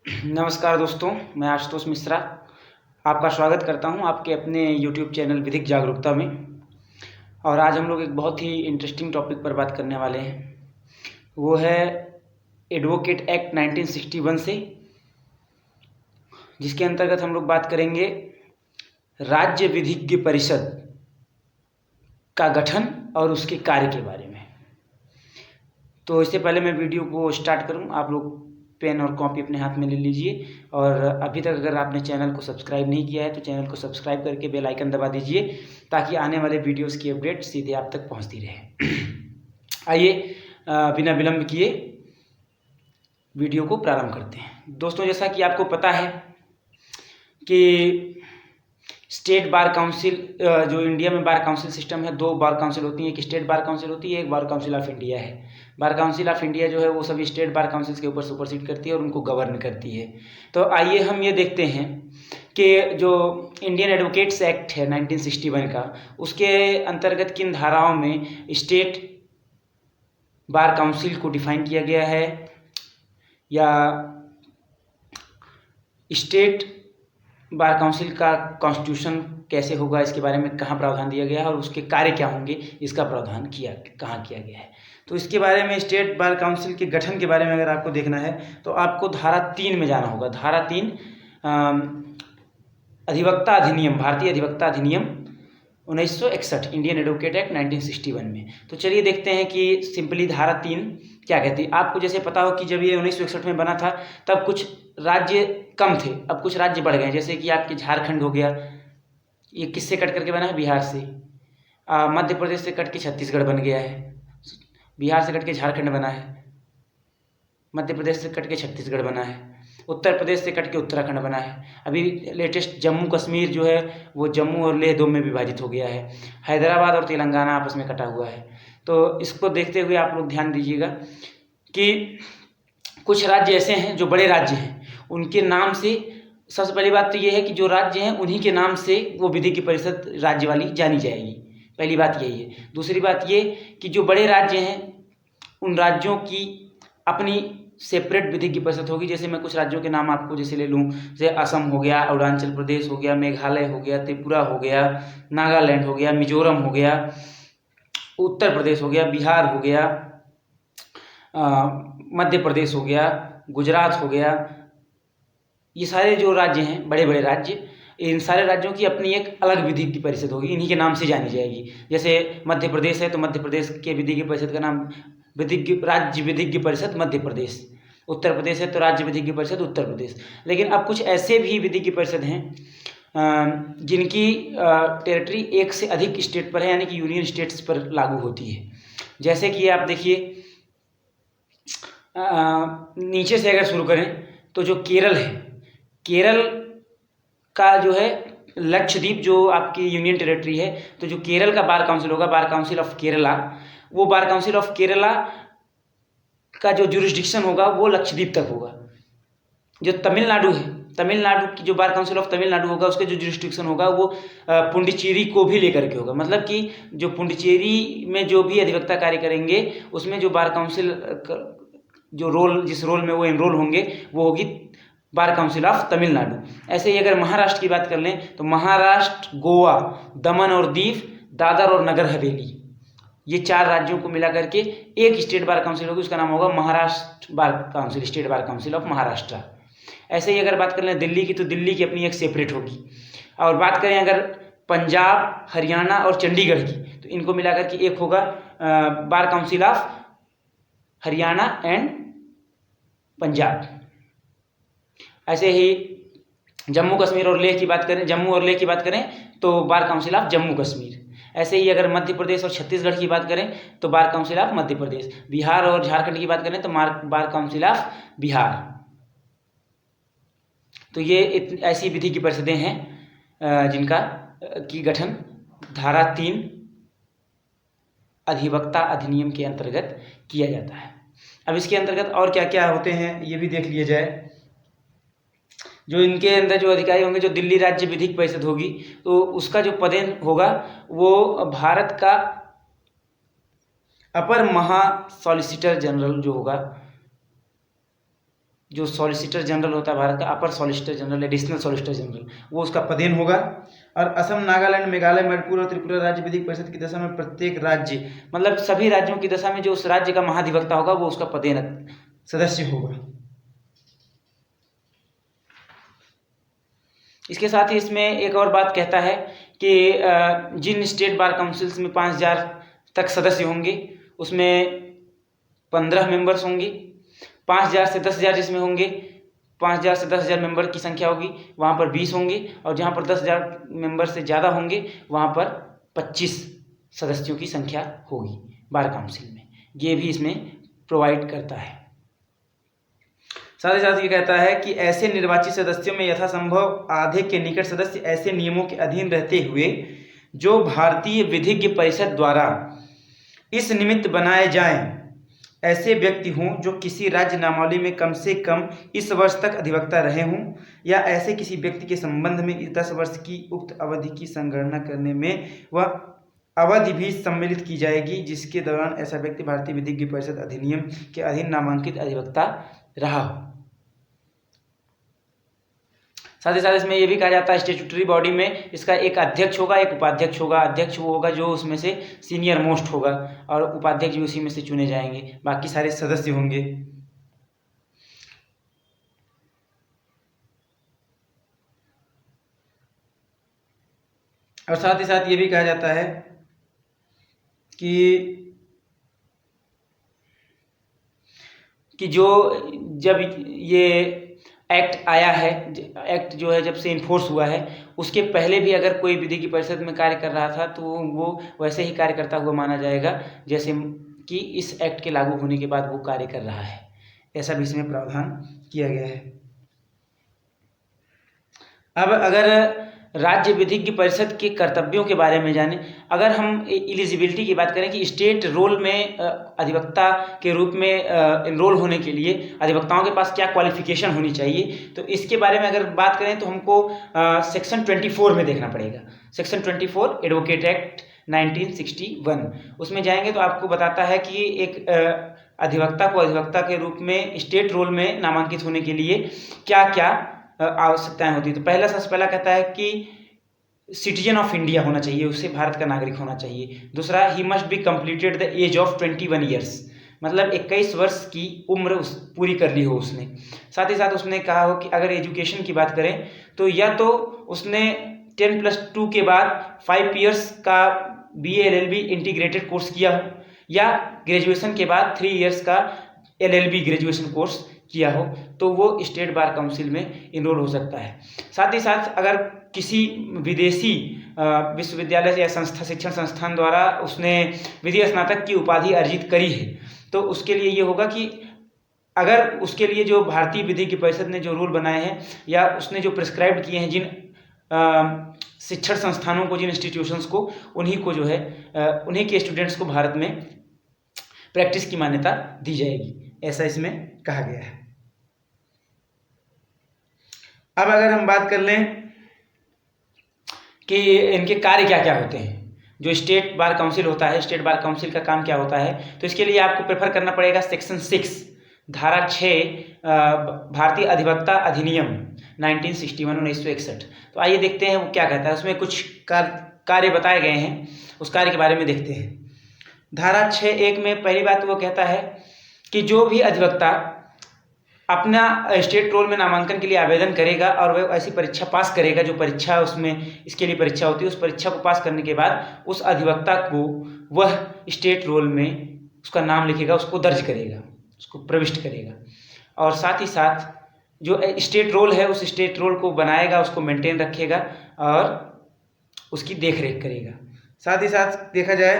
नमस्कार दोस्तों, मैं आशुतोष मिश्रा आपका स्वागत करता हूं आपके अपने YouTube चैनल विधिक जागरूकता में। और आज हम लोग एक बहुत ही इंटरेस्टिंग टॉपिक पर बात करने वाले हैं। वो है एडवोकेट एक्ट 1961 से, जिसके अंतर्गत हम लोग बात करेंगे राज्य विधिज्ञ परिषद का गठन और उसके कार्य के बारे में। तो इससे पहले मैं वीडियो को स्टार्ट करूं, आप लोग पेन और कॉपी अपने हाथ में ले लीजिए। और अभी तक अगर आपने चैनल को सब्सक्राइब नहीं किया है तो चैनल को सब्सक्राइब करके बेल आइकन दबा दीजिए, ताकि आने वाले वीडियोस की अपडेट सीधे आप तक पहुंचती रहे। आइए बिना विलंब किए वीडियो को प्रारंभ करते हैं। दोस्तों, जैसा कि आपको पता है कि स्टेट बार काउंसिल, जो इंडिया में बार काउंसिल सिस्टम है, दो बार काउंसिल होती है। एक स्टेट बार काउंसिल होती है, एक बार काउंसिल ऑफ इंडिया है। बार काउंसिल ऑफ इंडिया जो है वो सभी स्टेट बार काउंसिल्स के ऊपर सुपरसीड करती है और उनको गवर्न करती है। तो आइए हम ये देखते हैं कि जो इंडियन एडवोकेट्स एक्ट है 1961 का, उसके अंतर्गत किन धाराओं में स्टेट बार काउंसिल को डिफाइन किया गया है, या स्टेट बार काउंसिल का कॉन्स्टिट्यूशन कैसे होगा, इसके बारे में कहाँ प्रावधान दिया गया है और उसके कार्य क्या होंगे, इसका प्रावधान कहाँ किया गया है। तो इसके बारे में, स्टेट बार काउंसिल के गठन के बारे में अगर आपको देखना है तो आपको धारा 3 में जाना होगा। धारा 3 अधिवक्ता अधिनियम, भारतीय अधिवक्ता अधिनियम 1961, इंडियन एडवोकेट एक्ट 1961 में। तो चलिए देखते हैं कि सिंपली धारा 3 क्या कहती है। आपको जैसे पता हो कि जब ये 1961 में बना था तब कुछ राज्य कम थे, अब कुछ राज्य बढ़ गए। जैसे कि आपके झारखंड हो गया, ये किससे कट करके बना है? बिहार से। मध्य प्रदेश से कट के छत्तीसगढ़ बन गया है, बिहार से कट के झारखंड बना है, मध्य प्रदेश से कट के छत्तीसगढ़ बना है, उत्तर प्रदेश से कट के उत्तराखंड बना है। अभी लेटेस्ट जम्मू कश्मीर जो है वो जम्मू और लेह 2 में विभाजित हो गया है। हैदराबाद और तेलंगाना आपस में कटा हुआ है। तो इसको देखते हुए आप लोग ध्यान दीजिएगा कि कुछ राज्य ऐसे हैं जो बड़े राज्य हैं, उनके नाम से, सबसे पहली बात तो ये है कि जो राज्य हैं उन्हीं के नाम से वो विधि की परिषद राज्य वाली जानी जाएगी। पहली बात यही है। दूसरी बात ये कि जो बड़े राज्य हैं उन राज्यों की अपनी सेपरेट विधि की परिषद होगी। जैसे मैं कुछ राज्यों के नाम आपको जैसे ले लूँ, जैसे असम हो गया, अरुणाचल प्रदेश हो गया, मेघालय हो गया, त्रिपुरा हो गया, नागालैंड हो गया, मिजोरम हो गया, उत्तर प्रदेश हो गया, बिहार हो गया, मध्य प्रदेश हो गया, गुजरात हो गया। ये सारे जो राज्य हैं, बड़े बड़े राज्य, इन सारे राज्यों की अपनी एक अलग विधि की परिषद होगी, इन्हीं के नाम से जानी जाएगी। जैसे मध्य प्रदेश है तो मध्य प्रदेश के विधि की परिषद का नाम राज्य विधिज्ञ परिषद मध्य प्रदेश। उत्तर प्रदेश है तो राज्य विधिज्ञ परिषद उत्तर प्रदेश। लेकिन अब कुछ ऐसे भी विधि की परिषद हैं जिनकी टेरिटरी एक से अधिक स्टेट पर है, यानी कि यूनियन स्टेट्स पर लागू होती है। जैसे कि आप देखिए, नीचे से अगर शुरू करें तो जो केरल है, केरल का जो है लक्षद्वीप जो आपकी यूनियन टेरिटरी है, तो जो केरल का बार काउंसिल होगा, बार काउंसिल ऑफ केरला, वो बार काउंसिल ऑफ केरला का जो जुरिस्डिक्शन होगा वो लक्षद्वीप तक होगा। जो तमिलनाडु है, तमिलनाडु की जो बार काउंसिल ऑफ तमिलनाडु होगा, उसके जो जुरिस्डिक्शन होगा वो पुडुचेरी को भी लेकर के होगा। मतलब कि जो पुडुचेरी में जो भी अधिवक्ता कार्य करेंगे, उसमें जो बार काउंसिल जो रोल, जिस रोल में वो एनरोल होंगे, वो होगी बार काउंसिल ऑफ तमिलनाडु। ऐसे ही अगर महाराष्ट्र की बात कर लें तो महाराष्ट्र, गोवा, दमन और दीव, दादर और नगर हवेली, ये 4 राज्यों को मिला करके एक स्टेट बार काउंसिल होगी, उसका नाम होगा Maharashtra bar council, state bar council of Maharashtra. ऐसे ही अगर बात कर लें दिल्ली की, तो दिल्ली की अपनी एक सेपरेट होगी। और बात करें अगर पंजाब, हरियाणा और चंडीगढ़ की, तो इनको मिला करके एक होगा bar council of Haryana and Punjab. ऐसे ही जम्मू कश्मीर और लेह की बात करें, जम्मू और लेह की बात करें तो bar council of Jammu Kashmir. ऐसे ही अगर मध्य प्रदेश और छत्तीसगढ़ की बात करें तो bar council of Madhya Pradesh. Bihar और झारखंड की बात करें तो बार काउंसिल ऑफ बिहार। तो ये ऐसी विधि की परिषदें हैं जिनका की गठन धारा 3 अधिवक्ता अधिनियम के अंतर्गत किया जाता है। अब इसके अंतर्गत और क्या क्या होते हैं ये भी देख लिया जाए। जो इनके अंदर जो अधिकारी होंगे, जो दिल्ली राज्य विधिक परिषद होगी, तो उसका जो पदेन होगा वो भारत का अपर महा सॉलिसिटर जनरल जो होगा, जो सॉलिसिटर जनरल होता है भारत का, upper solicitor general, additional solicitor general, वो उसका पदेन होगा। और असम, नागालैंड, मेघालय, मणिपुर और त्रिपुरा राज्य विधिक परिषद की दशा में प्रत्येक राज्य, मतलब सभी राज्यों की दशा में जो उस राज्य का महाधिवक्ता होगा वो उसका पदेन सदस्य होगा। इसके साथ ही इसमें एक और बात कहता है कि जिन स्टेट बार काउंसिल्स में 5000 तक सदस्य होंगे उसमें 15 मेंबर्स होंगे। 5000 से 10,000 जिसमें होंगे, 5000 से 10,000 मेंबर की संख्या होगी वहाँ पर 20 होंगे, और जहाँ पर 10,000 मेंबर से ज़्यादा होंगे वहाँ पर 25 सदस्यों की संख्या होगी बार काउंसिल में। ये भी इसमें प्रोवाइड करता है। साथ ही साथ ये कहता है कि ऐसे निर्वाचित सदस्यों में यथासंभव आधे के निकट सदस्य ऐसे नियमों के अधीन रहते हुए जो भारतीय विधिज्ञ परिषद द्वारा इस निमित्त बनाए जाएं, ऐसे व्यक्ति हों जो किसी राज्य नामावली में कम से कम इस वर्ष तक अधिवक्ता रहे हों, या ऐसे किसी व्यक्ति के संबंध में इस 10 वर्ष की उक्त अवधि की संगणना करने में वह अवधि भी सम्मिलित की जाएगी जिसके दौरान ऐसा व्यक्ति भारतीय विधिज्ञ परिषद अधिनियम के अधीन नामांकित अधिवक्ता रहा हो। साथ ही साथ इसमें यह भी कहा जाता है स्टैट्यूटरी बॉडी में इसका एक अध्यक्ष होगा, एक उपाध्यक्ष होगा। अध्यक्ष वो होगा जो उसमें से सीनियर मोस्ट होगा, और उपाध्यक्ष भी उसी में से चुने जाएंगे, बाकी सारे सदस्य होंगे। और साथ ही साथ ये भी कहा जाता है कि जो जब ये एक्ट आया है, एक्ट जो है जब से इन्फोर्स हुआ है, उसके पहले भी अगर कोई विधि की परिषद में कार्य कर रहा था तो वो वैसे ही कार्य करता हुआ माना जाएगा जैसे कि इस एक्ट के लागू होने के बाद वो कार्य कर रहा है। ऐसा भी इसमें प्रावधान किया गया है। अब अगर राज्य विधिज्ञ परिषद के कर्तव्यों के बारे में जाने, अगर हम एलिजिबिलिटी की बात करें कि स्टेट रोल में अधिवक्ता के रूप में एनरोल होने के लिए अधिवक्ताओं के पास क्या क्वालिफिकेशन होनी चाहिए, तो इसके बारे में अगर बात करें तो हमको सेक्शन 24 में देखना पड़ेगा। सेक्शन 24 एडवोकेट एक्ट 1961, उसमें जाएंगे तो आपको बताता है कि एक अधिवक्ता को अधिवक्ता के रूप में स्टेट रोल में नामांकित होने के लिए क्या क्या आवश्यकताएं होती है। तो सबसे पहला कहता है कि सिटीजन ऑफ इंडिया होना चाहिए, उससे भारत का नागरिक होना चाहिए। दूसरा, he must be completed the age of 21 years, मतलब 21 वर्ष की उम्र पूरी कर ली हो उसने। साथ ही साथ उसने कहा हो कि अगर एजुकेशन की बात करें तो या तो उसने 10+2 के बाद 5 ईयर्स का BA LLB इंटीग्रेटेड कोर्स किया हो, या ग्रेजुएशन के बाद 3 ईयर्स का LLB ग्रेजुएशन कोर्स किया हो, तो वो स्टेट बार काउंसिल में इनरोल हो सकता है। साथ ही साथ अगर किसी विदेशी विश्वविद्यालय या शिक्षण संस्थान द्वारा उसने विधि स्नातक की उपाधि अर्जित करी है, तो उसके लिए ये होगा कि अगर उसके लिए जो भारतीय विधि की परिषद ने जो रूल बनाए हैं या उसने जो प्रिस्क्राइब किए हैं जिन शिक्षण संस्थानों को, जिन इंस्टीट्यूशंस को, उन्हीं को जो है उन्हीं के स्टूडेंट्स को भारत में प्रैक्टिस की मान्यता दी जाएगी, ऐसा इसमें कहा गया है। अब अगर हम बात कर लें कि इनके कार्य क्या क्या होते हैं, जो स्टेट बार काउंसिल होता है, स्टेट बार काउंसिल का काम क्या होता है, तो इसके लिए आपको प्रेफर करना पड़ेगा सेक्शन 6 धारा 6 भारतीय अधिवक्ता अधिनियम 1961। तो आइए देखते हैं वो क्या कहता है। उसमें कुछ कार्य बताए गए हैं, उस कार्य के बारे में देखते हैं। धारा 6(1) में पहली बात वो कहता है कि जो भी अधिवक्ता अपना स्टेट रोल में नामांकन के लिए आवेदन करेगा और वह ऐसी परीक्षा पास करेगा, जो परीक्षा उसमें इसके लिए परीक्षा होती है, उस परीक्षा को पास करने के बाद उस अधिवक्ता को वह स्टेट रोल में उसका नाम लिखेगा, उसको दर्ज करेगा, उसको प्रविष्ट करेगा, और साथ ही साथ जो स्टेट रोल है उस स्टेट रोल को बनाएगा, उसको मेंटेन रखेगा और उसकी देख रेख करेगा। साथ ही साथ देखा जाए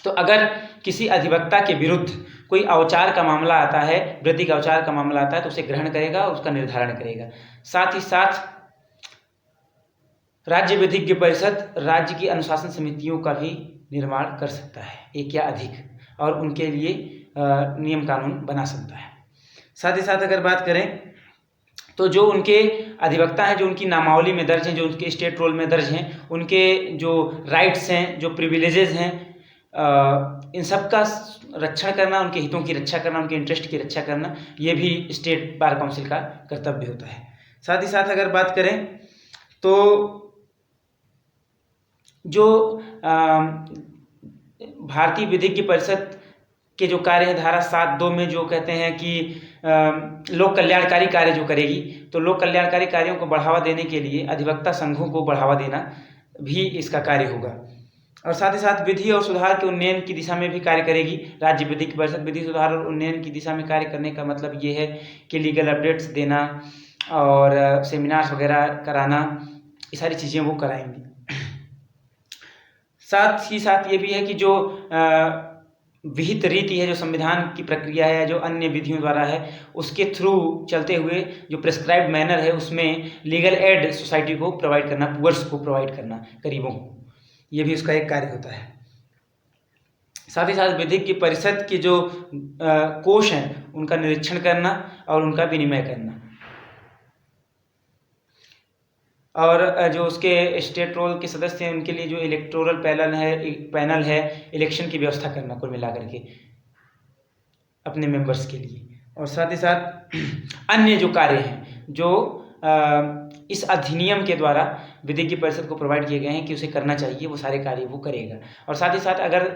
तो अगर किसी अधिवक्ता के विरुद्ध कोई औचार का मामला आता है, वृद्धि का औचार का मामला आता है, तो उसे ग्रहण करेगा, उसका निर्धारण करेगा। साथ ही साथ राज्य विधिज्ञ परिषद राज्य की अनुशासन समितियों का भी निर्माण कर सकता है, एक या अधिक, और उनके लिए नियम कानून बना सकता है। साथ ही साथ अगर बात करें तो जो उनके अधिवक्ता हैं, जो उनकी नामावली में दर्ज हैं, जो उनके स्टेट रोल में दर्ज हैं, उनके जो राइट्स हैं, जो प्रिविलेजेस हैं, इन सब का रक्षण करना, उनके हितों की रक्षा करना, उनके इंटरेस्ट की रक्षा करना, ये भी स्टेट बार काउंसिल का कर्तव्य होता है। साथ ही साथ अगर बात करें तो जो भारतीय विधिज्ञ परिषद के जो कार्य है धारा 7(2) में जो कहते हैं कि लोक कल्याणकारी कार्य जो करेगी, तो लोक कल्याणकारी कार्यों को बढ़ावा देने के लिए अधिवक्ता संघों को बढ़ावा देना भी इसका कार्य होगा। और साथ ही साथ विधि और सुधार के उन्नयन की दिशा में भी कार्य करेगी राज्य विधिज्ञ परिषद। विधि सुधार और उन्नयन की दिशा में कार्य करने का मतलब ये है कि लीगल अपडेट्स देना और सेमिनार्स वगैरह कराना, ये सारी चीज़ें वो कराएंगी। साथ ही साथ ये भी है कि जो विहित रीति है, जो संविधान की प्रक्रिया है, जो अन्य विधियों द्वारा है, उसके थ्रू चलते हुए जो प्रेस्क्राइब्ड मैनर है उसमें लीगल एड सोसाइटी को प्रोवाइड करना, पुअर्स को प्रोवाइड करना, गरीबों को, ये भी उसका एक कार्य होता है। साथ ही साथ विधिज्ञ परिषद के जो कोष हैं उनका निरीक्षण करना और उनका विनिमय करना, और जो उसके स्टेट रोल के सदस्य हैं उनके लिए जो इलेक्टोरल पैनल है इलेक्शन की व्यवस्था करना कुल मिलाकर के अपने मेंबर्स के लिए। और साथ ही साथ अन्य जो कार्य हैं जो इस अधिनियम के द्वारा विधिज्ञ परिषद को प्रोवाइड किए गए हैं कि उसे करना चाहिए, वो सारे कार्य वो करेगा। और साथ ही साथ अगर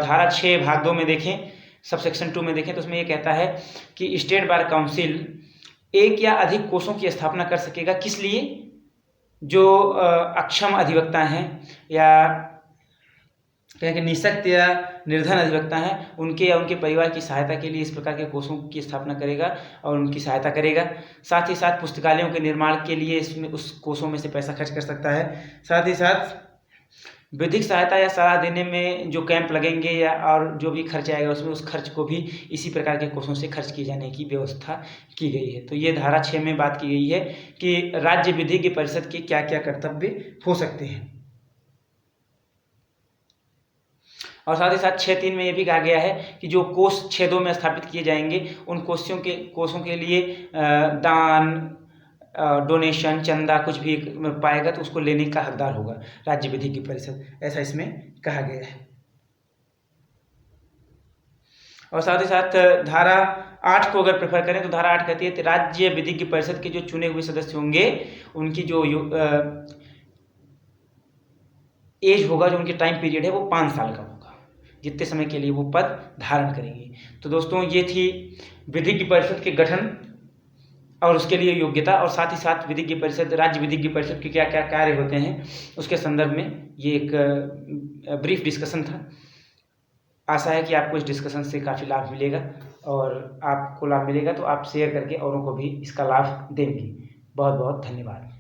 धारा 6 भाग 2 में देखें, सबसेक्शन 2 में देखें, तो उसमें ये कहता है कि स्टेट बार काउंसिल एक या अधिक कोषों की स्थापना कर सकेगा। किस लिए? जो अक्षम अधिवक्ता हैं या कहें कि निःशक्त या निर्धन अधिवक्ता हैं, उनके या उनके परिवार की सहायता के लिए इस प्रकार के कोषों की स्थापना करेगा और उनकी सहायता करेगा। साथ ही साथ पुस्तकालयों के निर्माण के लिए इसमें उस कोषों में से पैसा खर्च कर सकता है। साथ ही साथ विधिक सहायता या सलाह देने में जो कैंप लगेंगे या और जो भी खर्च आएगा उसमें उस खर्च को भी इसी प्रकार के कोषों से खर्च किए जाने की व्यवस्था की गई है। तो ये धारा 6 में बात की गई है कि राज्य विधिज्ञ परिषद के क्या क्या कर्तव्य हो सकते हैं। और साथ ही साथ 6(3) में ये भी कहा गया है कि जो कोष 6(2) में स्थापित किए जाएंगे उन कोषों के लिए दान, डोनेशन, चंदा कुछ भी पाएगा तो उसको लेने का हकदार होगा राज्य विधिज्ञ परिषद, ऐसा इसमें कहा गया है। और साथ ही साथ धारा 8 को अगर प्रेफर करें तो धारा 8 कहती है कि राज्य विधिज्ञ परिषद के जो चुने हुए सदस्य होंगे उनकी जो एज होगा, जो उनके टाइम पीरियड है वो 5 साल का होगा, जितने समय के लिए वो पद धारण करेंगे। तो दोस्तों ये थी विधिज्ञ परिषद के गठन और उसके लिए योग्यता, और साथ ही साथ विधिज्ञ परिषद, राज्य विधिज्ञ परिषद के क्या क्या कार्य होते हैं उसके संदर्भ में ये एक ब्रीफ डिस्कशन था। आशा है कि आपको इस डिस्कशन से काफ़ी लाभ मिलेगा, और आपको लाभ मिलेगा तो आप शेयर करके औरों को भी इसका लाभ देंगे। बहुत बहुत धन्यवाद।